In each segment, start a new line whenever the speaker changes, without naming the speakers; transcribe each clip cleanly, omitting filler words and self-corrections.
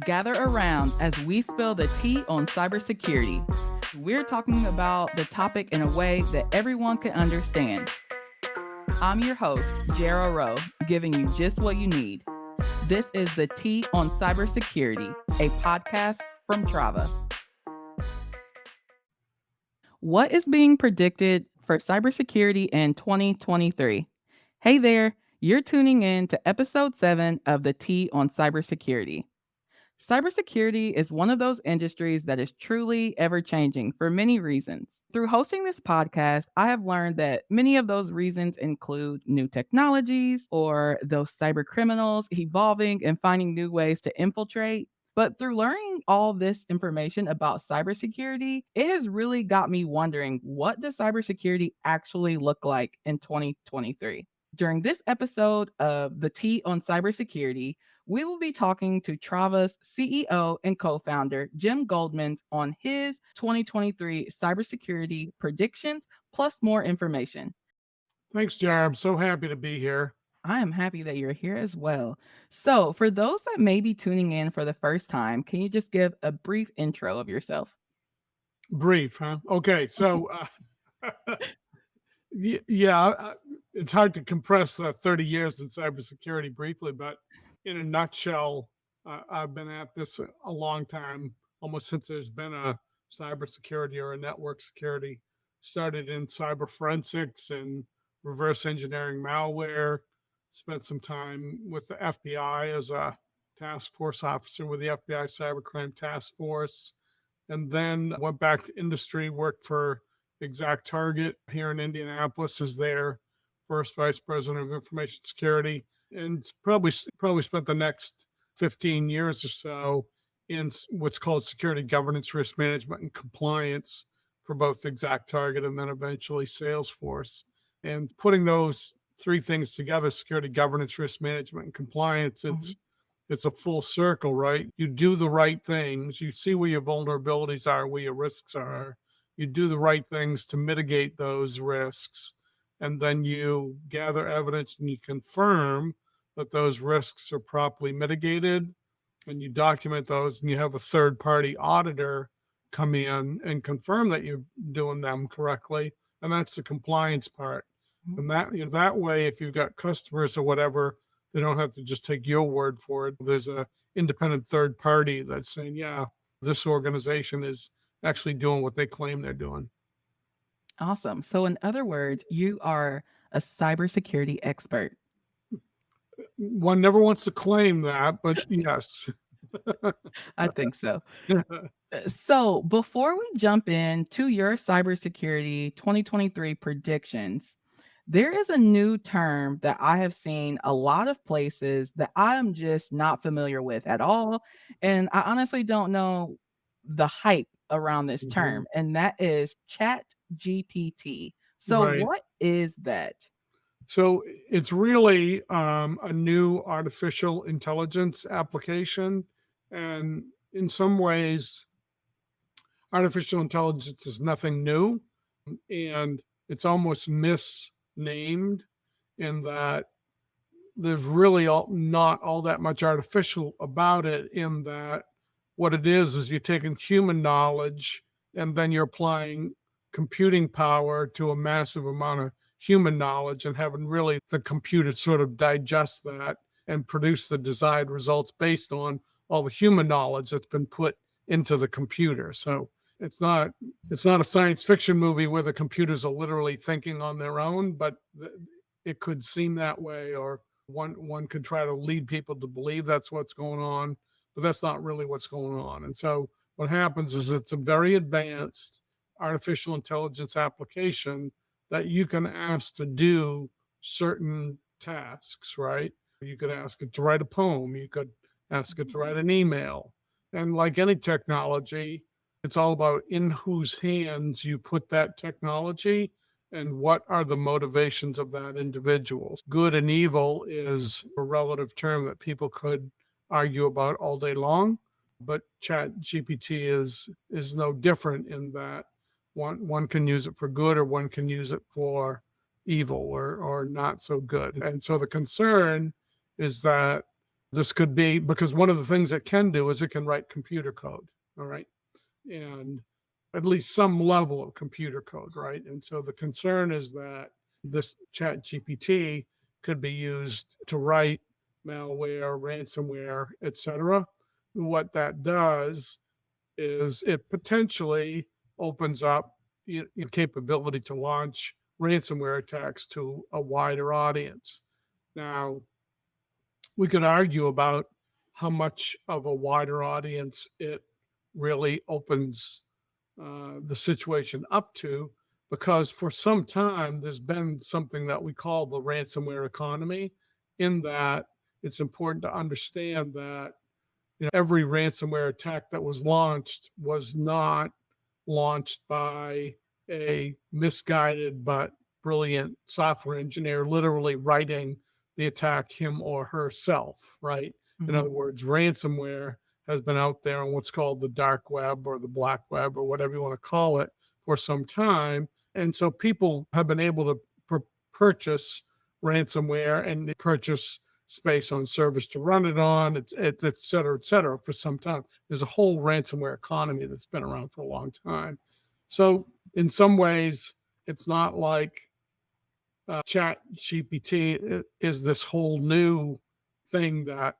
Gather around as we spill the tea on cybersecurity. We're talking about the topic in a way that everyone can understand. I'm your host, Jara, giving you just what you need. This is the Tea on Cybersecurity, a podcast from Trava. What is being predicted for cybersecurity in 2023? Hey there, you're tuning in to episode 7 of the Tea on Cybersecurity. Cybersecurity is one of those industries that is truly ever changing for many reasons. Through hosting this podcast, I have learned that many of those reasons include new technologies or those cyber criminals evolving and finding new ways to infiltrate. But through learning all this information about cybersecurity, it has really got me wondering, what does cybersecurity actually look like in 2023? During this episode of the Tea on Cybersecurity, we will be talking to Trava's CEO and co founder, Jim Goldman, on his 2023 cybersecurity predictions, plus more information.
Thanks, Jara. I'm so happy to be here.
I am happy that you're here as well. So, for those that may be tuning in for the first time, can you just give a brief intro of yourself?
Brief, huh? Okay, so it's hard to compress 30 years in cybersecurity briefly, but in a nutshell, I've been at this a long time, almost since there's been a cybersecurity or a network security. Started in cyber forensics and reverse engineering malware. Spent some time with the FBI as a task force officer with the FBI Cybercrime Task Force, and then went back to industry, worked for ExactTarget here in Indianapolis as their first vice president of information security, and probably spent the next 15 years or so in what's called security governance, risk management, and compliance for both ExactTarget and then eventually Salesforce. And putting those three things together, security governance, risk management, and compliance, it's a full circle, right? You do the right things. You see where your vulnerabilities are, where your risks are. You do the right things to mitigate those risks. And then you gather evidence and you confirm that those risks are properly mitigated. And you document those, and you have a third party auditor come in and confirm that you're doing them correctly. And that's the compliance part. And that way, if you've got customers or whatever, they don't have to just take your word for it. There's an independent third party that's saying, yeah, this organization is actually doing what they claim they're doing.
Awesome. So, in other words, you are a cybersecurity expert.
One never wants to claim that, but yes.
I think so. So, before we jump into your cybersecurity 2023 predictions, there is a new term that I have seen a lot of places that I am just not familiar with at all. And I honestly don't know the hype around this term, and that is Chat GPT. So,
Right.
what is that?
So it's really a new artificial intelligence application. And in some ways, artificial intelligence is nothing new. And it's almost misnamed in that there's really not all that much artificial about it, in that what it is you're taking human knowledge and then you're applying computing power to a massive amount of human knowledge and having really the computer sort of digest that and produce the desired results based on all the human knowledge that's been put into the computer. So it's not a science fiction movie where the computers are literally thinking on their own, but it could seem that way, or one could try to lead people to believe that's what's going on, but that's not really what's going on. And so what happens is it's a very advanced artificial intelligence application that you can ask to do certain tasks, right? You could ask it to write a poem. You could ask it to write an email. And like any technology, it's all about in whose hands you put that technology and what are the motivations of that individual. Good and evil is a relative term that people could argue about all day long, but Chat GPT is no different in that one can use it for good, or one can use it for evil, or not so good. And so the concern is that This could be because one of the things it can do is it can write computer code. All right. And at least some level of computer code, right? And so the concern is that this chat GPT could be used to write malware, ransomware, etc. What that does is it potentially opens up the capability to launch ransomware attacks to a wider audience. Now, we could argue about how much of a wider audience it really opens the situation up to, because for some time there's been something that we call the ransomware economy, in that it's important to understand that every ransomware attack that was not launched by a misguided but brilliant software engineer literally writing the attack him or herself, right? In
Mhm.
other words, ransomware has been out there on what's called the dark web or the black web or whatever you want to call it for some time. And so people have been able to purchase ransomware and purchase space on servers to run it on, et cetera, for some time. There's a whole ransomware economy that's been around for a long time. So, in some ways, it's not like Chat GPT is this whole new thing that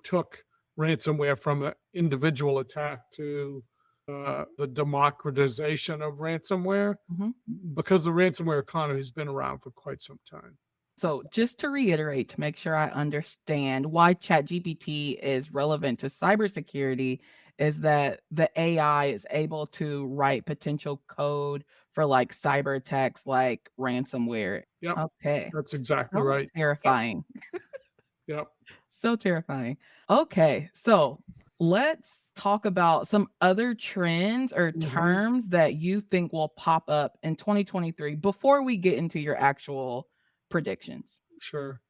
took ransomware from an individual attack to the democratization of ransomware,
Mhm.
because the ransomware economy has been around for quite some time.
So, just to reiterate, to make sure I understand why ChatGPT is relevant to cybersecurity, is that the AI is able to write potential code for like cyber attacks like ransomware.
Yep,
Okay.
that's exactly
So
right. Yep,
terrifying.
yep.
So terrifying. Okay. So let's talk about some other trends or
Mhm.
terms that you think will pop up in 2023 before we get into your actual predictions.
Sure.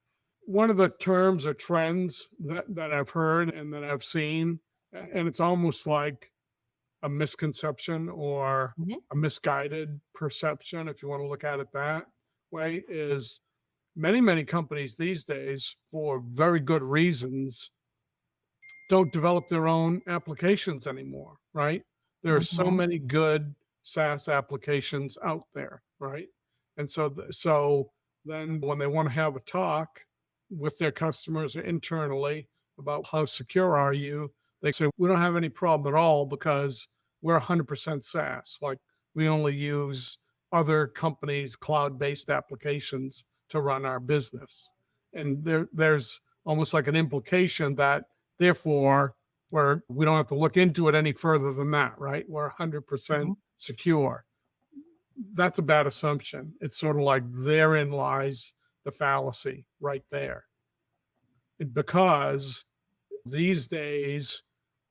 One of the terms or trends that I've heard and that I've seen, and it's almost like a misconception or
Mhm.
a misguided perception, if you want to look at it that way, is many companies these days, for very good reasons, don't develop their own applications anymore, right? There are so
Mhm.
many good SaaS applications out there, right? And so then when they want to have a talk with their customers or internally about how secure are you, they say we don't have any problem at all because we're 100% SaaS. Like, we only use other companies' cloud-based applications to run our business. And there's almost like an implication that therefore we don't have to look into it any further than that, right? We're 100%
Mhm.
secure. That's a bad assumption. It's sort of like therein lies the fallacy right there. Because these days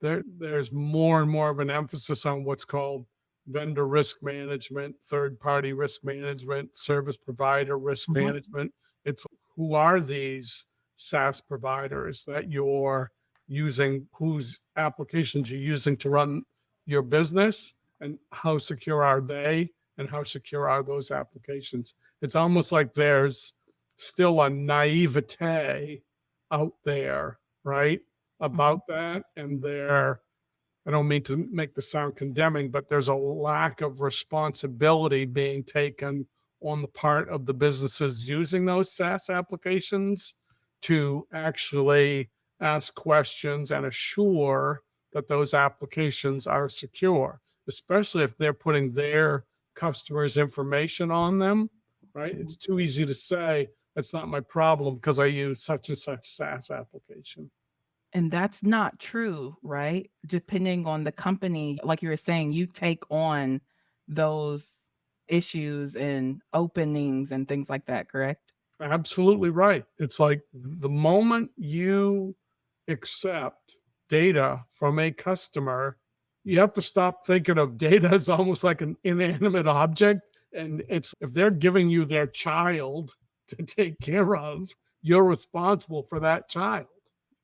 there's more and more of an emphasis on what's called vendor risk management, third party risk management, service provider risk
Mhm.
management. It's who are these SaaS providers that you're using, whose applications you're using to run your business, and how secure are they, and how secure are those applications. It's almost like there's still a naivete out there, right,
Mhm.
about that. And I don't mean to make this sound condemning, but there's a lack of responsibility being taken on the part of the businesses using those SaaS applications to actually ask questions and assure that those applications are secure, especially if they're putting their customers' information on them, right?
Mhm.
It's too easy to say, that's not my problem because I use such and such SaaS application.
And that's not true, right? Depending on the company, like you were saying, you take on those issues and openings and things like that, correct?
Absolutely right. It's like the moment you accept data from a customer, you have to stop thinking of data as almost like an inanimate object. And it's, if they're giving you their child to take care of, you're responsible for that child,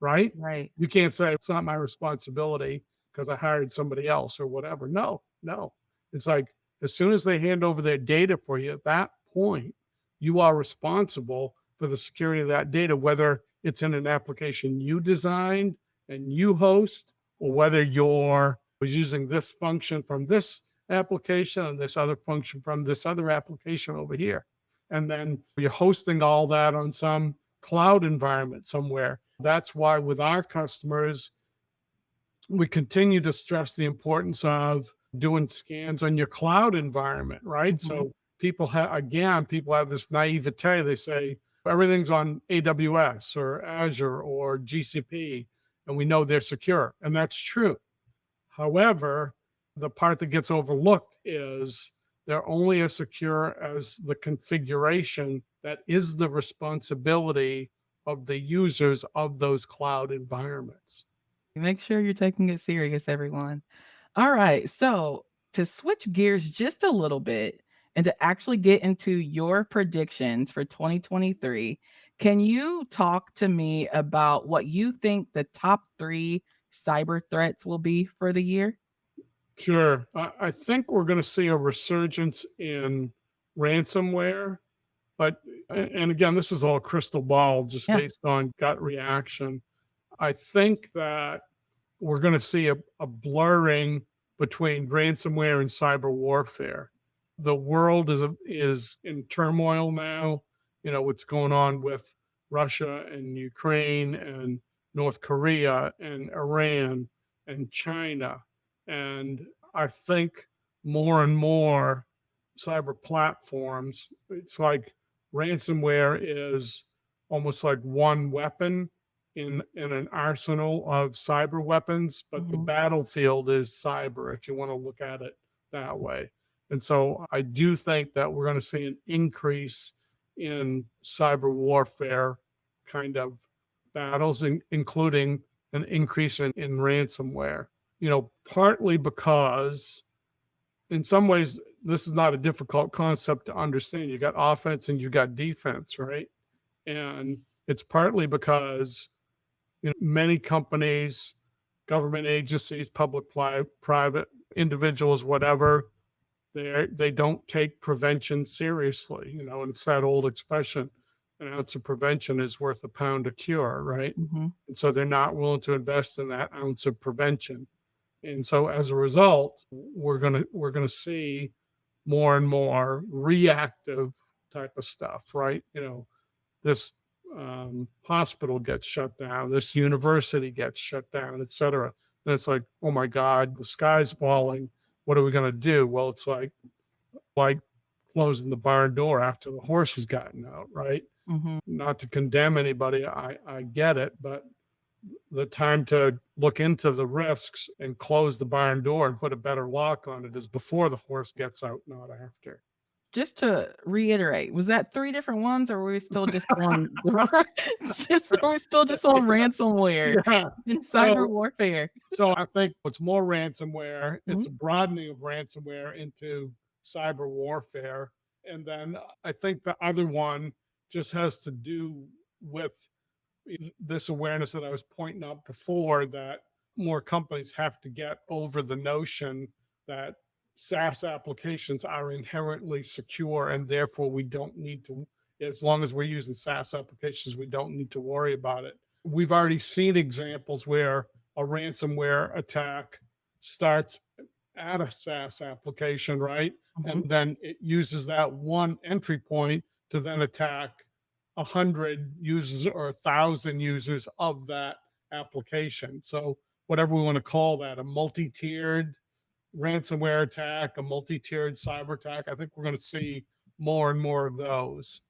right?
Right.
You can't say it's not my responsibility because I hired somebody else or whatever. No, no. It's like as soon as they hand over their data for you, at that point, you are responsible for the security of that data, whether it's in an application you designed and you host, or whether you're using this function from this application and this other function from this other application over here. And then you're hosting all that on some cloud environment somewhere. That's why with our customers, we continue to stress the importance of doing scans on your cloud environment, right?
Mhm.
So people have this naivete. They say everything's on AWS or Azure or GCP, and we know they're secure. And that's true. However, the part that gets overlooked is they're only as secure as the configuration that is the responsibility of the users of those cloud environments.
Make sure you're taking it serious, everyone. All right. So, to switch gears just a little bit and to actually get into your predictions for 2023, can you talk to me about what you think the top 3 cyber threats will be for the year?
Sure. I think we're going to see a resurgence in ransomware, but and again, this is all crystal ball, just
Yeah.
based on gut reaction. I think that we're going to see a blurring between ransomware and cyber warfare. The world is in turmoil now. You know what's going on with Russia and Ukraine and North Korea and Iran and China. And I think more and more cyber platforms, it's like ransomware is almost like one weapon in an arsenal of cyber weapons, but the
Mhm.
battlefield is cyber, if you want to look at it that way. And so I do think that we're going to see an increase in cyber warfare kind of battles, including an increase in ransomware. Partly because in some ways, this is not a difficult concept to understand. You got offense and you got defense, right? And it's partly because many companies, government agencies, public, private, individuals, whatever, they don't take prevention seriously. And it's that old expression: an ounce of prevention is worth a pound of cure, right?
Mhm.
And so they're not willing to invest in that ounce of prevention. And so as a result, we're gonna see more and more reactive type of stuff, right? This hospital gets shut down, this university gets shut down, et cetera. And it's like, oh my God, the sky's falling. What are we going to do? Well, it's like closing the barn door after the horse has gotten out, right?
Mhm.
Not to condemn anybody, I get it, but the time to look into the risks and close the barn door and put a better lock on it is before the horse gets out, not after.
Just to reiterate, was that 3 different ones, or were we still just on just are we still just on ransomware
Yeah.
and cyber
So
warfare?
So I think it's more ransomware. It's
Mhm.
a broadening of ransomware into cyber warfare. And then I think the other one just has to do with this awareness that I was pointing out before, that more companies have to get over the notion that SaaS applications are inherently secure and therefore we don't need to, as long as we're using SaaS applications, we don't need to worry about it. We've already seen examples where a ransomware attack starts at a SaaS application, right?
Mhm.
And then it uses that one entry point to then attack 100 users or 1,000 users of that application. So whatever we want to call that, a multi-tiered ransomware attack, a multi-tiered cyber attack, I think we're going to see more and more of those.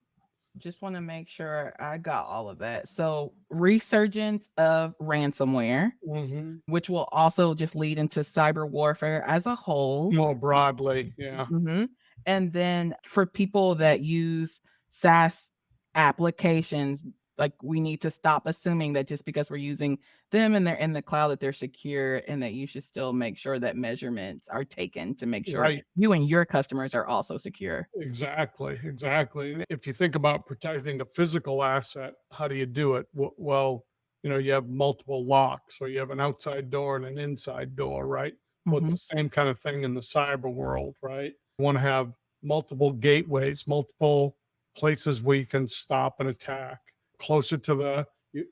Just wanna make sure I got all of that. So, resurgence of ransomware,
Hmm.
which will also just lead into cyber warfare as a whole.
More broadly, yeah.
Mhm. And then for people that use SaaS applications, like, we need to stop assuming that just because we're using them and they're in the cloud that they're secure, and that you should still make sure that measurements are taken to make sure
Right.
you and your customers are also secure.
Exactly, exactly. If you think about protecting a physical asset, how do you do it? Well, you have multiple locks, or you have an outside door and an inside door, right? Well, it's
Mhm.
the same kind of thing in the cyber world, right? You want to have multiple gateways, multiple places where you can stop an attack closer to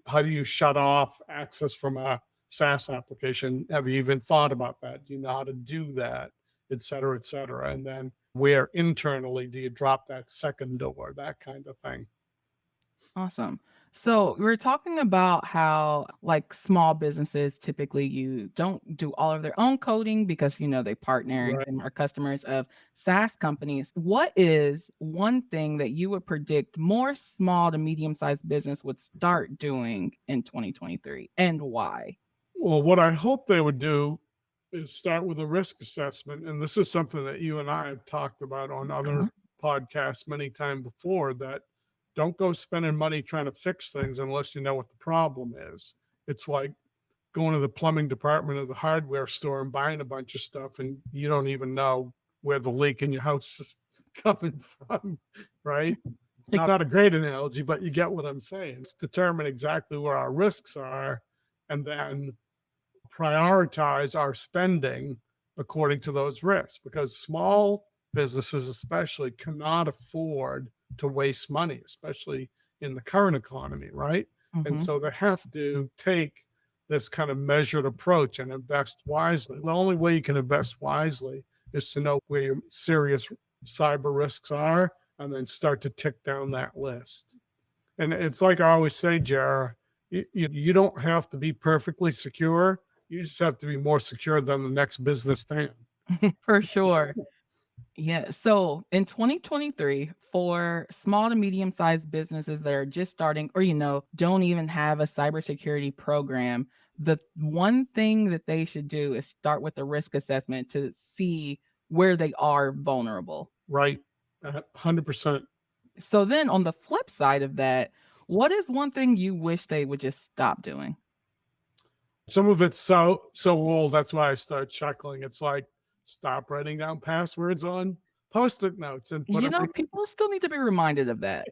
how do you shut off access from a SaaS application? Have you even thought about that? Do you know how to do that? Et cetera, et cetera. And then where internally do you drop that second door? That kind of thing.
Awesome. So we are talking about how like small businesses typically you don't do all of their own coding because they partner
Right.
and are customers of SaaS companies. What is one thing that you would predict more small to medium sized business would start doing in 2023 and why?
Well, what I hope they would do is start with a risk assessment. And this is something that you and I have talked about on
Uh-huh.
other podcasts many times before, that don't go spending money trying to fix things unless you know what the problem is. It's like going to the plumbing department of the hardware store and buying a bunch of stuff and you don't even know where the leak in your house is coming from, right?
Ex-
Not a great analogy, but you get what I'm saying. It's determine exactly where our risks are and then prioritize our spending according to those risks, because small businesses especially cannot afford to waste money, especially in the current economy, right? And
Mhm.
so they have to take this kind of measured approach and invest wisely. The only way you can invest wisely is to know where your serious cyber risks are and then start to tick down that list. And it's like I always say, Jara, you don't have to be perfectly secure. You just have to be more secure than the next business thing.
For sure. Yeah. So in 2023, for small to medium sized businesses that are just starting or, don't even have a cybersecurity program, the one thing that they should do is start with a risk assessment to see where they are vulnerable.
Right. 100%.
So then on the flip side of that, what is one thing you wish they would just stop doing?
Some of it's so old. That's why I start chuckling. It's like, stop writing down passwords on post-it notes and put them
People still need to be reminded of that.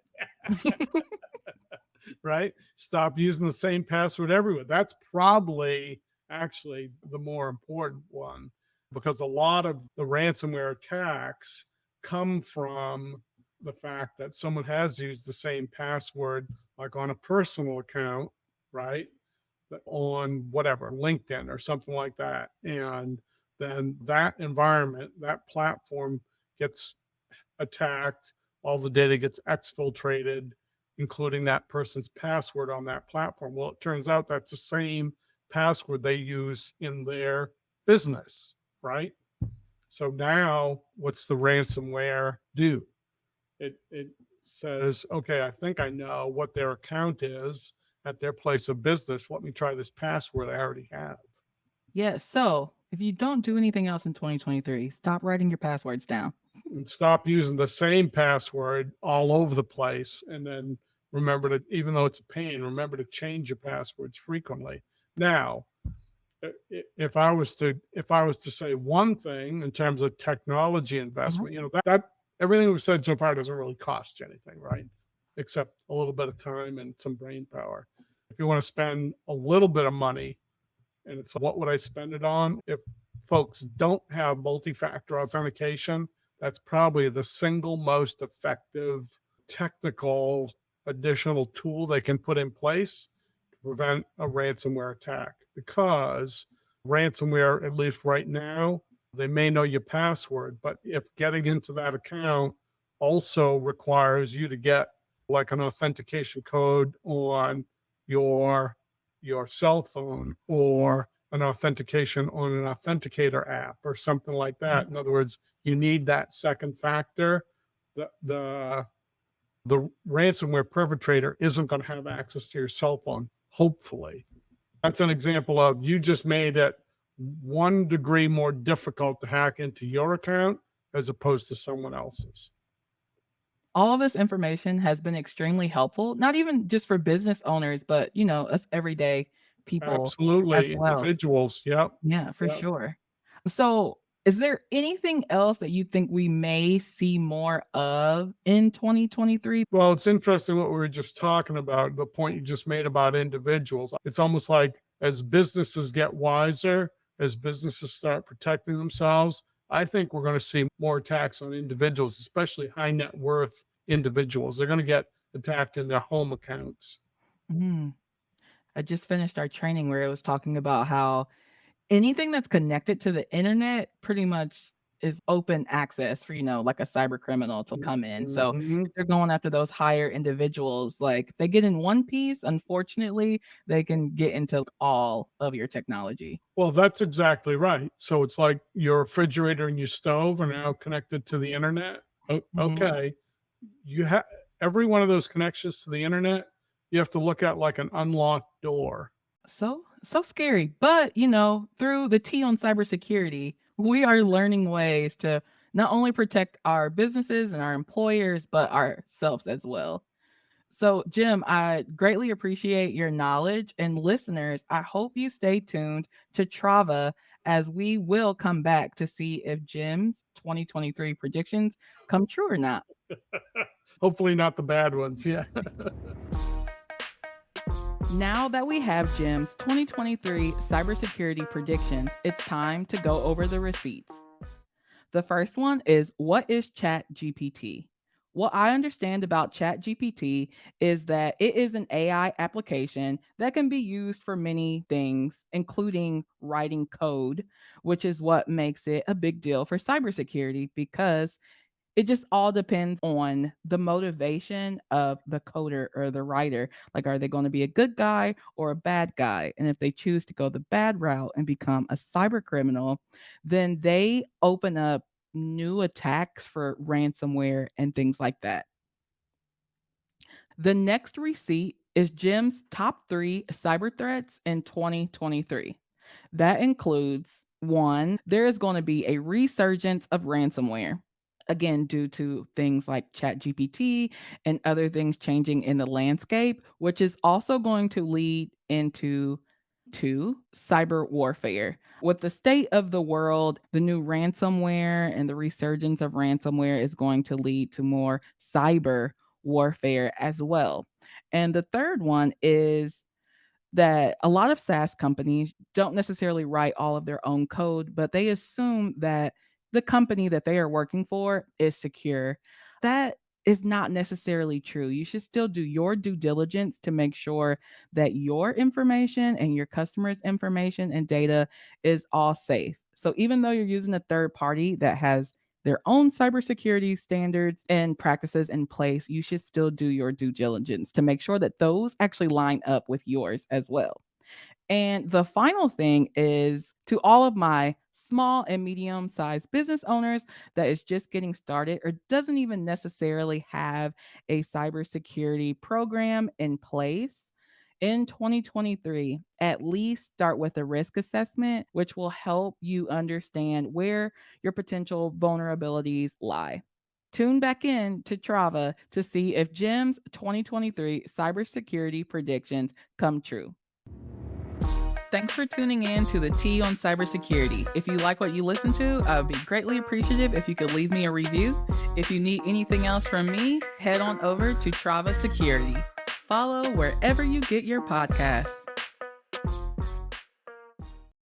right? Stop using the same password everywhere. That's probably actually the more important one, because a lot of the ransomware attacks come from the fact that someone has used the same password, like on a personal account, right? On whatever, LinkedIn or something like that. And then that environment, that platform gets attacked, all the data gets exfiltrated, including that person's password on that platform. Well, it turns out that's the same password they use in their business, right? So now what's the ransomware do? It says, okay, I think I know what their account is at their place of business. Let me try this password I already have.
Yeah. So if you don't do anything else in 2023, stop writing your passwords down.
And stop using the same password all over the place. And then remember to, even though it's a pain, remember to change your passwords frequently. Now, if I was to say one thing in terms of technology
Uh-huh.
investment, that everything we've said so far doesn't really cost you anything, right? Except a little bit of time and some brain power. If you want to spend a little bit of money, and it's what would I spend it on? If folks don't have multi-factor authentication, that's probably the single most effective technical additional tool they can put in place to prevent a ransomware attack. Because ransomware, at least right now, they may know your password, but if getting into that account also requires you to get like an authentication code on your your cell phone, or an authentication on an authenticator app or something like
Mhm.
that. In other words, you need that second factor. The the the ransomware perpetrator isn't going to have access to your cell phone, hopefully. That's an example of, you just made it 1 degree more difficult to hack into your account as opposed to someone else's.
All of this information has been extremely helpful, not even just for business owners, but us everyday people as
Absolutely,
well.
individuals. Yep.
Yeah, for
Yep.
sure. So, is there anything else that you think we may see more of in 2023?
Well, it's interesting what we were just talking about, the point you just made about individuals. It's almost like as businesses get wiser, as businesses start protecting themselves, I think we're going to see more attacks on individuals, especially high net worth individuals. They're going to get attacked in their home accounts.
Mhm. I just finished our training where it was talking about how anything that's connected to the internet pretty much is open access for, like a cyber criminal to come in. So
Mhm.
if they're going after those higher individuals, like they get in one piece, unfortunately, they can get into all of your technology.
Well, that's exactly right. So it's like your refrigerator and your stove are now connected to the internet.
Mhm.
Okay, you have every one of those connections to the internet, you have to look at like an unlocked door.
So scary. But, through the T on cybersecurity, we are learning ways to not only protect our businesses and our employers, but ourselves as well. So, Jim, I greatly appreciate your knowledge. And listeners, I hope you stay tuned to Trava as we will come back to see if Jim's 2023 predictions come true or not.
Hopefully not the bad ones. Yeah.
Now that we have Jim's 2023 cybersecurity predictions, it's time to go over the receipts. The first one is, what is Chat GPT? What I understand about Chat GPT is that it is an AI application that can be used for many things, including writing code, which is what makes it a big deal for cybersecurity because it just all depends on the motivation of the coder or the writer. Like, are they going to be a good guy or a bad guy? And if they choose to go the bad route and become a cyber criminal, then they open up new attacks for ransomware and things like that. The next receipt is Jim's top 3 cyber threats in 2023. That includes one, there is going to be a resurgence of ransomware. Again, due to things like ChatGPT and other things changing in the landscape, which is also going to lead into cyber warfare. With the state of the world, the new ransomware and the resurgence of ransomware is going to lead to more cyber warfare as well. And the third one is that a lot of SaaS companies don't necessarily write all of their own code, but they assume that the company that they are working for is secure. That is not necessarily true. You should still do your due diligence to make sure that your information and your customers' information and data is all safe. So even though you're using a third party that has their own cybersecurity standards and practices in place, you should still do your due diligence to make sure that those actually line up with yours as well. And the final thing is, to all of my small and medium sized business owners that is just getting started or doesn't even necessarily have a cybersecurity program in place. In 2023, at least start with a risk assessment, which will help you understand where your potential vulnerabilities lie. Tune back in to Trava to see if Jim's 2023 cybersecurity predictions come true. Thanks for tuning in to the T on Cybersecurity. If you like what you listen to, I would be greatly appreciative if you could leave me a review. If you need anything else from me, head on over to Trava Security. Follow wherever you get your podcasts.